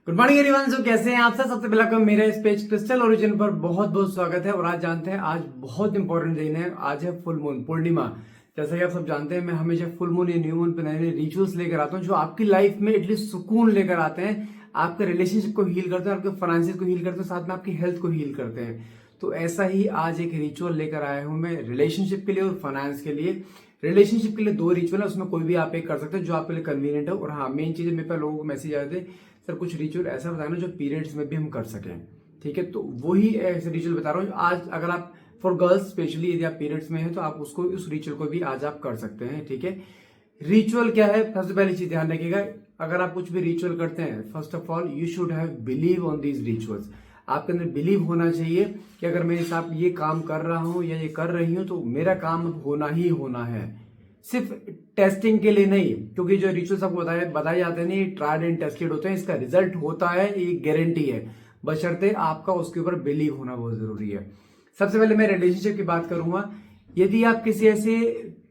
Good morning everyone. सो कैसे हैं आप सब? सबसे पहले आपका मेरे इस पेज क्रिस्टल ओरिजिन पर बहुत बहुत स्वागत है। और आज जानते हैं, आज बहुत इंपॉर्टेंट दिन है। आज है फुल मून, पूर्णिमा। जैसा कि आप सब जानते हैं, मैं हमेशा फुल मून या न्यू मून पे नए नए रिचुअल्स लेकर आता हूँ जो आपकी लाइफ में एटलीस्ट सुकून लेकर आते हैं, आपके रिलेशनशिप को हील करते हैं, आपके फाइनेंशियल को हील करते हैं, साथ में आपकी हेल्थ को हील करते हैं। तो ऐसा ही आज एक रिचुअल लेकर आया हूँ मैं रिलेशनशिप के लिए और फाइनेंस के लिए। रिलेशनशिप के लिए 2 रिचुअल है, उसमें कोई भी आप एक कर सकते हो जो आपके लिए कन्वीनियंट है। और हाँ, मेन चीज मेरे पास लोगों को मैसेज आए थे, सर कुछ रिचुअल ऐसा बताना जो पीरियड्स में भी हम कर सकें। ठीक है, तो वही ऐसे रिचुअल बता रहा हूँ आज। अगर आप फॉर गर्ल्स स्पेशली यदि आप पीरियड्स में हैं तो आप उसको उस रिचुअल को भी आज आप कर सकते हैं। ठीक है, रिचुअल क्या है? सबसे पहली चीज ध्यान रखिएगा, अगर आप कुछ भी रिचुअल करते हैं, first of all you should have believe on these rituals. आपके अंदर बिलीव होना चाहिए कि अगर मैं साथ ये काम कर रहा हूं या ये कर रही हूं तो मेरा काम होना ही होना है। सिर्फ टेस्टिंग के लिए नहीं, क्योंकि जो रिचुअल्स आपको बताए जाते हैं ये ट्राइड एंड टेस्टेड होते हैं, इसका रिजल्ट होता है, ये गारंटी है, बशर्ते आपका उसके ऊपर बिलीव होना बहुत जरूरी है। सबसे पहले मैं रिलेशनशिप की बात करूंगा। यदि आप किसी ऐसे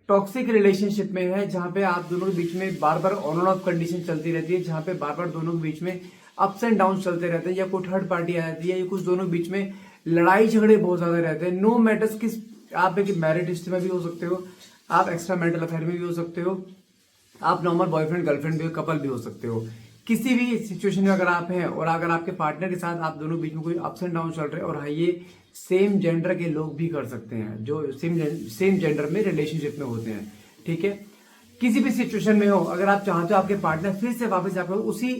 टॉक्सिक रिलेशनशिप में है जहां पे आप दोनों के बीच में बार बार ऑन एंड ऑफ कंडीशन चलती रहती है, जहां पे बार बार दोनों के बीच में अप्स एंड डाउन चलते रहते हैं, या कोई थर्ड पार्टी आ जाती है, या कुछ दोनों के बीच में लड़ाई झगड़े बहुत ज्यादा रहते हैं, नो मैटर्स किस, आप एक मैरिड हिस्ट्री में भी हो सकते हो, आप एक्स्ट्रा मैरिटल अफेयर में भी हो सकते हो, आप नॉर्मल बॉयफ्रेंड गर्लफ्रेंड भी, कपल भी हो सकते हो। किसी भी सिचुएशन में अगर आप हैं और अगर आपके पार्टनर के साथ आप दोनों बीच में कोई अप्स एंड डाउन चल रहे हैं, और हाँ, ये सेम जेंडर के लोग भी कर सकते हैं जो सेम जेंडर में रिलेशनशिप में होते हैं। ठीक है, किसी भी सिचुएशन में हो, अगर आप चाहते हो आपके पार्टनर फिर से वापस आपको उसी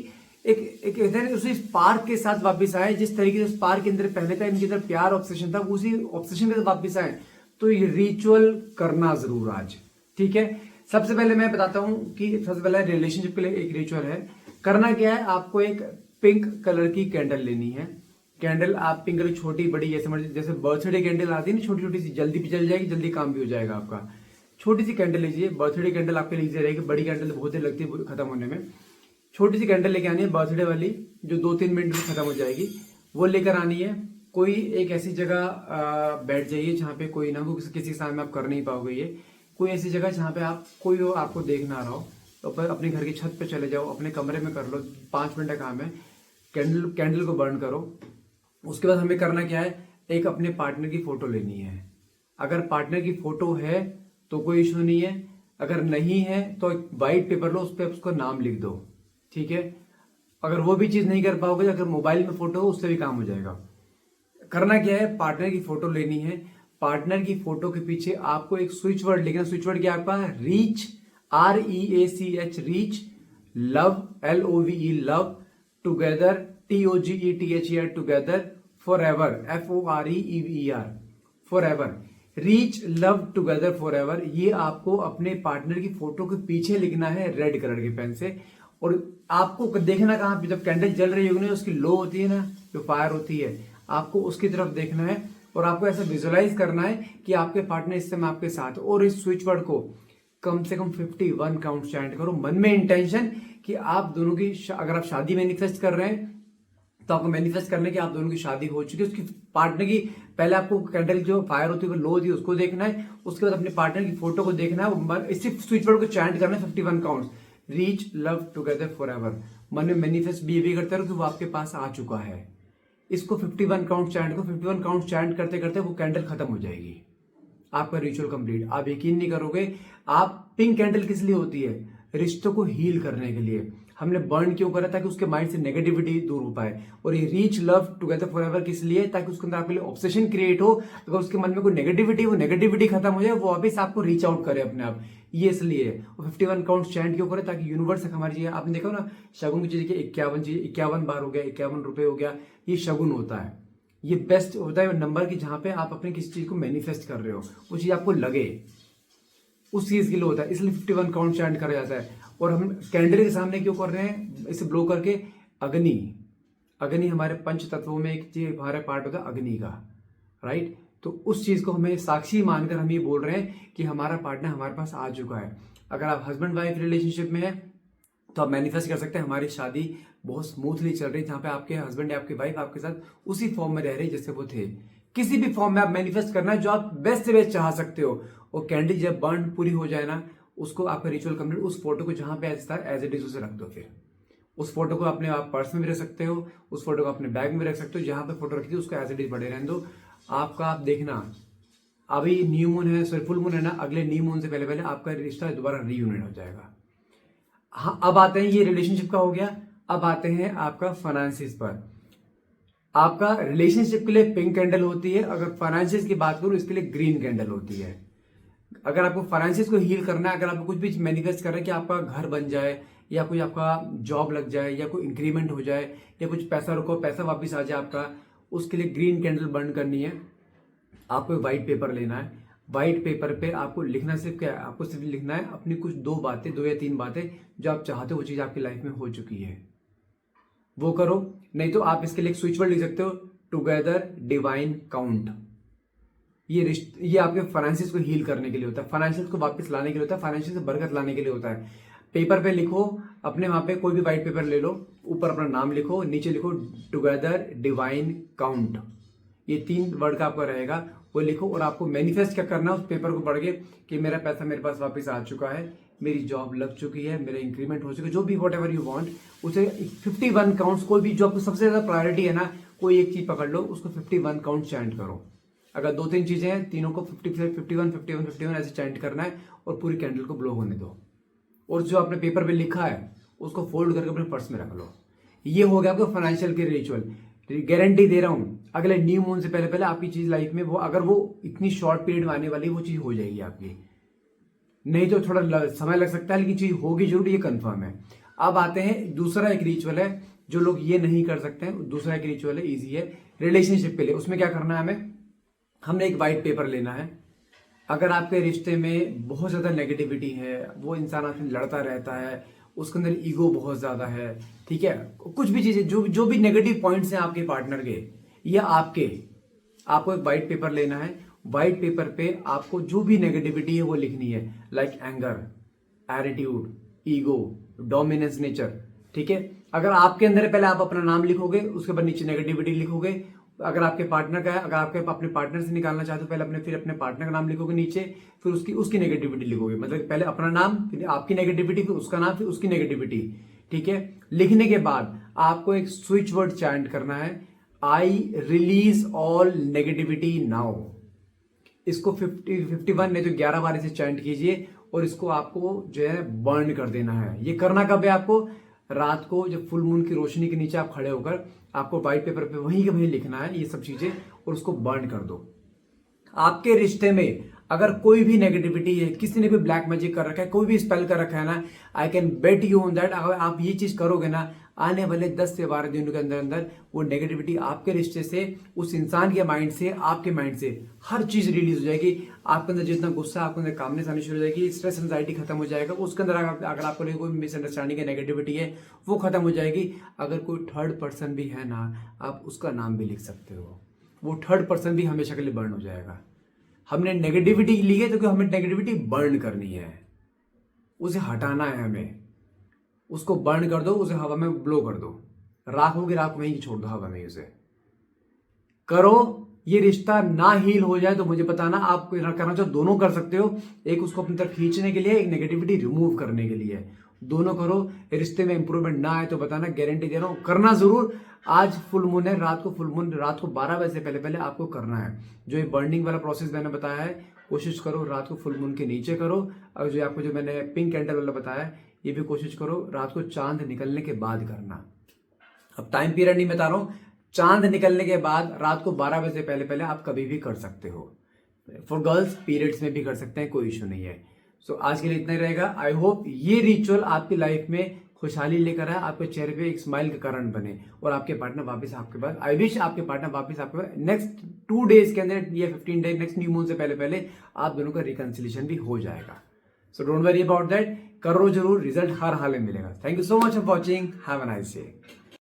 उसी स्पार्क के साथ वापस आए, जिस तरीके से स्पार्क के अंदर पहले था, इनके अंदर प्यार ऑब्सेशन था, उसी ऑब्सेशन के साथ वापस आए, तो ये रिचुअल करना जरूर आज। ठीक है, सबसे पहले मैं बताता हूं कि सबसे पहले रिलेशनशिप के लिए एक रिचुअल है। करना क्या है, आपको एक पिंक कलर की कैंडल लेनी है। कैंडल आप पिंक कलर, छोटी बड़ी, जैसे बर्थडे कैंडल आती है ना, छोटी छोटी सी, जल्दी भी जल जाएगी, जल्दी काम भी हो जाएगा आपका। छोटी सी कैंडल लीजिए, बर्थडे कैंडल आपके लिए रहेगी, बड़ी कैंडल बहुत देर लगती है खत्म होने में। छोटी सी कैंडल लेके आनी है बर्थडे वाली, जो 2-3 मिनट में खत्म हो जाएगी, वो लेकर आनी है। कोई एक ऐसी जगह बैठ जाइए जहां पे कोई ना हो, किसी सामने आप कर नहीं पाओगे ये, कोई ऐसी जगह जहां पे आप कोई हो, आपको देख ना रहा हो, तो अपने घर की छत पे चले जाओ, अपने कमरे में कर लो, 5 मिनट का काम है। कैंडल को बर्न करो। उसके बाद हमें करना क्या है, एक अपने पार्टनर की फोटो लेनी है। अगर पार्टनर की फोटो है तो कोई इशू नहीं है, अगर नहीं है तो एक व्हाइट पेपर लो, उस पर उसका नाम लिख दो। ठीक है, अगर वो भी चीज नहीं कर पाओगे, अगर मोबाइल में फोटो हो उससे भी काम हो जाएगा। करना क्या है, पार्टनर की फोटो लेनी है। पार्टनर की फोटो के पीछे आपको एक स्विच वर्ड लिखना। स्विच वर्ड क्या आपका? Reach, REACH, reach, love, LOVE, love, together, TOGETHER, together, forever, FOREVER, forever, reach, love, together, forever. ये आपको अपने पार्टनर की फोटो के पीछे लिखना है रेड कलर के पेन से। और आपको देखना कहां पे, जब कैंडल जल रही होगी ना, उसकी लो होती है ना, जो फायर होती है, आपको उसकी तरफ देखना है और आपको ऐसा विजुअलाइज करना है कि आपके पार्टनर इस समय आपके साथ। और इस स्विच वर्ड को कम से कम 51 काउंट चैंट करो मन में, इंटेंशन कि आप दोनों की, अगर आप शादी मैनिफेस्ट कर रहे हैं तो आपको मैनिफेस्ट करना है कि आप दोनों की शादी हो चुकी है। उसकी पार्टनर की, पहले आपको कैंडल जो फायर होती है वो लो होती है, उसको देखना है। उसके बाद अपने पार्टनर की फोटो को देखना है, इसी स्विच वर्ड को चैंट करना है 51 count, reach, love, together, forever. मन में मैनिफेस्ट भी करते रहो कि वो आपके पास आ चुका है। इसको 51 काउंट चैंट को 51 काउंट चैंट करते करते वो कैंडल खत्म हो जाएगी, आपका रिचुअल कंप्लीट। आप यकीन नहीं करोगे, आप पिंक कैंडल किस लिए होती है? रिश्तों को हील करने के लिए। हमने बर्न क्यों करा? ताकि उसके माइंड से नेगेटिविटी दूर हो पाए। और ये रीच, लव, टुगेदर, फॉरएवर किस लिए? ताकि उसके अंदर आपके लिए ऑब्सेशन क्रिएट हो, अगर उसके मन में कोई नेगेटिविटी, वो नेगेटिविटी खत्म हो जाए, वो वापस आपको रीच आउट करे अपने आप। ये इसलिए 51 काउंट चैंट क्यों करे? ताकि यूनिवर्स हमारी चीजें, आपने देखा ना, शगुन की चीज 51 बार हो गया, 51 रुपए हो गया, ये शगुन होता है। ये बेस्ट होता है नंबर की, जहां पे आप अपने किसी चीज को मैनिफेस्ट कर रहे हो, वो चीज आपको लगे, उस चीज के लिए होता है, इसलिए 51 काउंट चैंट करा जाता है। और हम कैंडल के सामने क्यों कर रहे हैं? इसे ब्लो करके, अग्नि, अग्नि हमारे पंच तत्वों में एक चीज, हमारा पार्ट होता है अग्नि का, राइट। तो उस चीज को हमें साक्षी मानकर हम ये बोल रहे हैं कि हमारा पार्टनर हमारे पास आ चुका है। अगर आप हस्बैंड वाइफ रिलेशनशिप में है तो आप मैनिफेस्ट कर सकते हैं हमारी शादी बहुत स्मूथली चल रही है, जहां पे आपके हस्बैंड या आपकी वाइफ आपके साथ उसी फॉर्म में रह रही जैसे वो थे। किसी भी फॉर्म में आप मैनिफेस्ट करना है जो आप बेस्ट से बेस्ट चाह सकते हो। और कैंडल जब बर्न पूरी हो जाए ना, उसको आपका रिचुअल कंप्लीट, उस फोटो को जहां पे एज था एज इट इज उसे रख दो। फिर उस फोटो को अपने आप पर्स में भी रख सकते हो, उस फोटो को अपने बैग में भी रख सकते हो, जहां पे फोटो रखी थी उसको एज इट इज पड़े रहने दो। आपका आप देखना, अभी न्यू मून है, सॉरी फुल मून है ना, अगले न्यू मून से पहले पहले आपका रिश्ता दोबारा रीयूनियन हो जाएगा। हाँ, अब आते हैं, ये रिलेशनशिप का हो गया। अब आते हैं आपका फाइनेंसिस पर। आपका रिलेशनशिप के लिए पिंक कैंडल होती है, अगर फाइनेंसिस की बात करूं इसके लिए ग्रीन कैंडल होती है। अगर आपको फाइनेंसिस को हील करना है, अगर आपको कुछ भी मैनिफेस्ट कर रहा है कि आपका घर बन जाए, या कोई आपका जॉब लग जाए, या कोई इंक्रीमेंट हो जाए, या कुछ पैसा रुको पैसा वापस आ जाए आपका, उसके लिए ग्रीन कैंडल बर्न करनी है। आपको व्हाइट पेपर लेना है, व्हाइट पेपर पे आपको लिखना सिर्फ क्या है, आपको सिर्फ लिखना है अपनी कुछ 2 या 3 बातें जो आप चाहते हो वो चीज आपकी लाइफ में हो चुकी है, वो करो। नहीं तो आप इसके लिए एक स्विच वर्ड लिख सकते हो, टुगेदर डिवाइन काउंट। ये आपके फाइनेंसिस को हील करने के लिए होता है, फाइनेंशियल को वापस लाने के लिए होता है, फाइनेंशियल से बरकत लाने के लिए होता है। पेपर पे लिखो, अपने वहां पे कोई भी व्हाइट पेपर ले लो, ऊपर अपना नाम लिखो, नीचे लिखो टुगेदर डिवाइन काउंट। ये 3 वर्ड का आपका रहेगा, वो लिखो। और आपको मैनिफेस्ट क्या करना है उस पेपर को पढ़ के, कि मेरा पैसा मेरे पास वापस आ चुका है, मेरी जॉब लग चुकी है, मेरा इंक्रीमेंट हो चुका है, जो भी वॉट एवर यू वांट, उसे 51 काउंट्स, कोई भी जो आपको सबसे ज्यादा प्रायोरिटी है ना, कोई एक चीज पकड़ लो, उसको 51 काउंट चैंट करो। अगर 2-3 चीजें हैं, तीनों को 51 ऐसे चैंट करना है, और पूरी कैंडल को ब्लो होने दो। और जो आपने पेपर पे लिखा है उसको फोल्ड करके अपने पर्स में रख लो। ये हो गया आपका फाइनेंशियल के रिचुअल। गारंटी दे रहा हूं, अगले न्यू मून से पहले पहले आपकी चीज लाइफ में, वो अगर वो इतनी शॉर्ट पीरियड में आने वाली वो चीज हो जाएगी आपकी। नहीं तो थोड़ा समय लग सकता है, लेकिन चीज होगी जरूर, ये कंफर्म है। अब आते हैं, दूसरा एक रिचुअल है जो लोग ये नहीं कर सकते हैं। दूसरा एक रिचुअल है, इजी है, रिलेशनशिप के लिए। उसमें क्या करना है, हमने एक व्हाइट पेपर लेना है। अगर आपके रिश्ते में बहुत ज्यादा नेगेटिविटी है, वो इंसान आपसे लड़ता रहता है, उसके अंदर ईगो बहुत ज्यादा है, ठीक है, कुछ भी चीजें, जो भी नेगेटिव पॉइंट्स हैं आपके पार्टनर के या आपके, आपको एक व्हाइट पेपर लेना है। व्हाइट पेपर पे आपको जो भी नेगेटिविटी है वो लिखनी है, like anger, attitude, ego, dominance nature, ठीक है। अगर आपके अंदर है, पहले आप अपना नाम लिखोगे, उसके बाद नीचे नेगेटिविटी लिखोगे। अगर आपके पार्टनर का है, अगर आपके अपने पार्टनर से निकालना चाहते हो, पहले फिर अपने पार्टनर का नाम लिखोगे नीचे, फिर उसकी नेगेटिविटी लिखोगे। मतलब पहले अपना नाम, फिर आपकी नेगेटिविटी, फिर उसका नाम, फिर उसकी नेगेटिविटी, ठीक है। लिखने के बाद आपको एक स्विच वर्ड चैंट करना है, I release all negativity now. इसको 51 नहीं तो 11 बार इसे चैंट कीजिए, और इसको आपको जो है बर्न कर देना है। ये करना कब है आपको, रात को जब फुल मून की रोशनी के नीचे आप खड़े होकर, आपको व्हाइट पेपर पे वहीं के वहीं लिखना है ये सब चीजें, और उसको बर्न कर दो। आपके रिश्ते में अगर कोई भी नेगेटिविटी है, किसी ने भी ब्लैक मैजिक कर रखा है, कोई भी स्पेल कर रखा है ना, I can bet you on that, अगर आप ये चीज करोगे ना, आने वाले 10 से 12 दिनों के अंदर अंदर वो नेगेटिविटी आपके रिश्ते से, उस इंसान के माइंड से, आपके माइंड से हर चीज रिलीज हो जाएगी। आपके अंदर जितना गुस्सा, आपके अंदर कामनेस आनी शुरू हो जाएगी, स्ट्रेस एंजाइटी खत्म हो जाएगा। उसके अंदर अगर आपको कोई मिसअंडरस्टैंडिंग है, नेगेटिविटी है, वो खत्म हो जाएगी। अगर कोई थर्ड पर्सन भी है ना, आप उसका नाम भी लिख सकते हो, वो थर्ड पर्सन भी हमेशा के लिए बर्न हो जाएगा। हमने नेगेटिविटी ली है तो कि हमें नेगेटिविटी बर्न करनी है, उसे हटाना है हमें, उसको बर्न कर दो, उसे हवा में ब्लो कर दो, राख होगी राख में ही छोड़ दो, हवा में उसे करो। ये रिश्ता ना हील हो जाए तो मुझे बताना, आप करना चाहो दोनों कर सकते हो, एक उसको अपनी तरफ खींचने के लिए, एक नेगेटिविटी रिमूव करने के लिए, दोनों करो। रिश्ते में इंप्रूवमेंट ना आए तो बताना, गारंटी दे रहा हूं करना जरूर। आज फुल मून है, रात को 12 बजे से पहले पहले आपको करना है। जो ये बर्निंग वाला प्रोसेस मैंने बताया है, कोशिश करो रात को फुल मून के नीचे करो। और जो मैंने पिंक कैंडल वाला बताया है, ये भी कोशिश करो रात को चांद निकलने के बाद करना। अब टाइम पीरियड नहीं बता रहा हूं, चांद निकलने के बाद रात को 12 बजे से पहले पहले आप कभी भी कर सकते हो। फॉर गर्ल्स पीरियड्स में भी कर सकते हैं, कोई इशू नहीं है। सो आज के लिए इतना ही रहेगा। आई होप ये रिचुअल आपकी लाइफ में खुशहाली लेकर आए, आपके चेहरे पे एक स्माइल का कारण बने, और आपके पार्टनर वापस आपके पास, आई विश आपके पार्टनर वापस आपके पास नेक्स्ट 2 डेज के अंदर या 15 डेज, नेक्स्ट न्यू मून से पहले पहले आप दोनों का रिकंसिलिएशन भी हो जाएगा। So don't worry about that, करो जरूर, रिजल्ट हर हाल में मिलेगा। Thank you so much for watching, have a nice day.